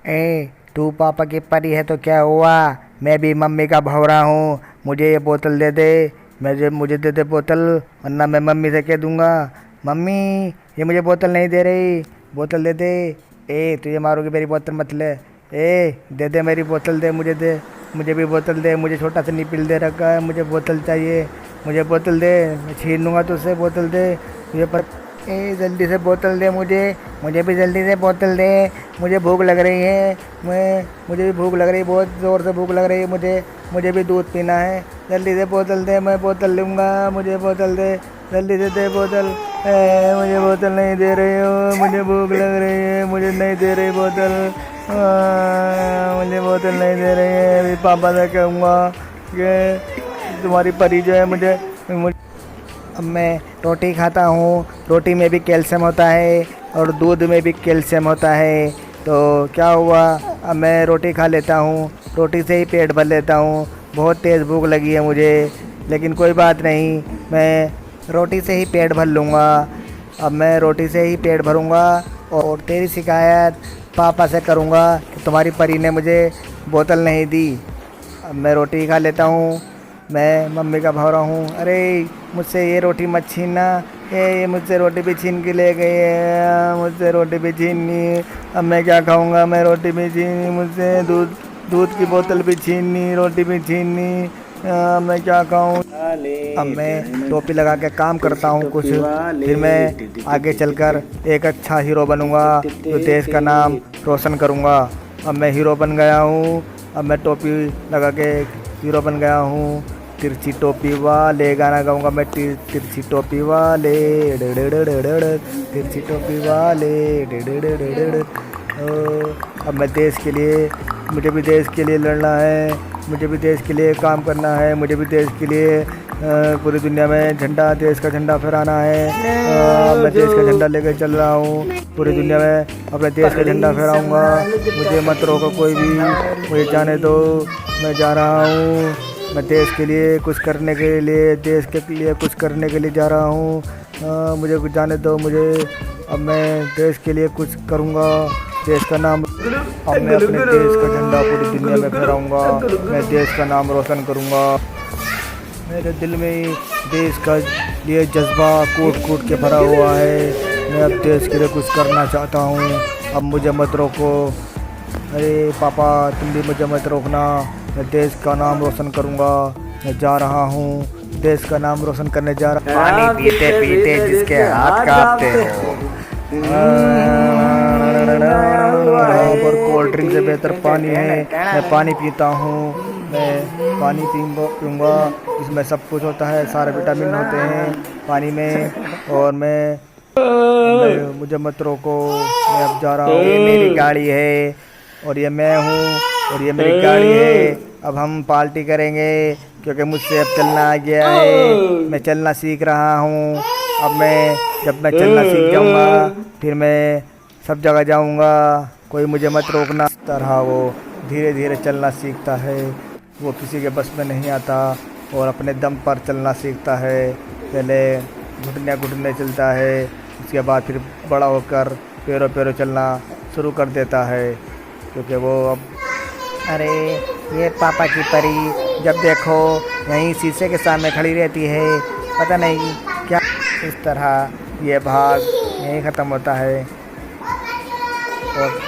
ए तू पापा की परी है तो क्या हुआ? मैं भी मम्मी का भंवरा हूँ। मुझे ये बोतल दे दे। मुझे दे दे बोतल, वरना मैं मम्मी से कह दूंगा। मम्मी, ये मुझे बोतल नहीं दे रही, बोतल दे दे। ए तुझे मारोगे, मेरी बोतल मत ले। दे दे, मेरी बोतल दे, मुझे दे। मुझे भी बोतल दे, मुझे छोटा सा निपिल दे रखा है, मुझे बोतल चाहिए। मुझे बोतल दे, मैं छीन लूँगा तुझसे, बोतल दे। मुझे पर जल्दी से बोतल दे मुझे। मुझे भी जल्दी से बोतल दे, मुझे भूख लग रही है। मुझे भी भूख लग रही है, बहुत ज़ोर से भूख लग रही है मुझे। मुझे भी दूध पीना है। जल्दी से बोतल दे, मैं बोतल लूँगा। मुझे बोतल दे, जल्दी से दे बोतल। मुझे बोतल नहीं दे रही हो, मुझे भूख लग रही है, मुझे नहीं दे रही बोतल। मुझे बोतल नहीं दे रही है। अभी पापा से कहूँगा कि तुम्हारी परी जो है मुझे। अब मैं रोटी खाता हूँ, रोटी में भी कैल्शियम होता है और दूध में भी कैल्शियम होता है। तो क्या हुआ, अब मैं रोटी खा लेता हूँ, रोटी से ही पेट भर लेता हूँ। बहुत तेज़ भूख लगी है मुझे, लेकिन कोई बात नहीं, मैं रोटी से ही पेट भर लूँगा। अब मैं रोटी से ही पेट भरूँगा और तेरी शिकायत पापा से करूँगा कि तुम्हारी परी ने मुझे बोतल नहीं दी। अब मैं रोटी खा लेता हूँ, मैं मम्मी का भंवरा हूँ। अरे मुझसे ये रोटी मत छीनना। ये मुझसे रोटी भी छीन के ले गई है, मुझसे रोटी भी छीननी। अब मैं क्या खाऊँगा, मैं रोटी भी छीनी मुझसे, दूध की बोतल भी छीननी, रोटी भी छीननी। मैं क्या खाऊँ? अब मैं टोपी लगा के काम करता हूँ कुछ, फिर मैं आगे चलकर एक अच्छा हीरो बनूँगा, जो देश का नाम रोशन करूँगा। अब मैं हीरो बन गया हूँ, अब मैं टोपी लगा के हीरो बन गया हूँ। तिरछी टोपी वाले गाना गाऊंगा मैं। तिरछी टोपी वाले, तिरछी टोपी वाले। अब मैं देश के लिए, मुझे भी देश के लिए लड़ना है, मुझे भी देश के लिए काम करना है, मुझे भी देश के लिए पूरी दुनिया में झंडा, देश का झंडा फहराना है। मैं देश का झंडा लेकर चल रहा हूँ, पूरी दुनिया में अपने देश का झंडा फहराऊँगा। मुझे मत रोको कोई भी, मुझे जाने दो, मैं जा रहा हूँ। मैं देश के लिए कुछ करने के लिए, देश के लिए कुछ करने के लिए जा रहा हूँ। मुझे कुछ जाने दो मुझे। अब मैं देश के लिए कुछ करूँगा, देश का नाम, अब मैं अपने देश का झंडा पूरी दुनिया में फहराऊँगा। मैं देश का नाम रोशन करूँगा। मेरे दिल में देश का लिए जज्बा कूट कूट के भरा हुआ है। मैं अब देश के लिए कुछ करना चाहता हूँ। अब मुझे मत रोको। अरे पापा, तुम भी मुझे मत रोकना। मैं देश का नाम रोशन करूँगा। मैं जा रहा हूँ, देश का नाम रोशन करने जा रहा हूँ। पानी पीते पीते जिसके हाथ कांपते हो, और कोल्ड ड्रिंक से बेहतर पानी है। मैं पानी पीता हूँ, मैं पानी पीऊँगा, इसमें सब कुछ होता है, सारे विटामिन होते हैं पानी में। और मुझे मत रोको, मैं अब जा रहा हूँ। ये मेरी गाड़ी है और ये मैं हूँ और ये मेरी गाड़ी है। अब हम पार्टी करेंगे क्योंकि मुझसे अब चलना आ गया है। मैं चलना सीख रहा हूँ। अब जब मैं चलना सीख जाऊँगा, फिर मैं सब जगह जाऊँगा, कोई मुझे मत रोकना। इस तरह वो धीरे धीरे चलना सीखता है। वो किसी के बस में नहीं आता और अपने दम पर चलना सीखता है। पहले घुटने घुटने चलता है, उसके बाद फिर बड़ा होकर पैरों पैरों चलना शुरू कर देता है, क्योंकि वो अब। अरे ये पापा की परी जब देखो यहीं शीशे के सामने खड़ी रहती है, पता नहीं क्या। इस तरह ये भाग यहीं ख़त्म होता है और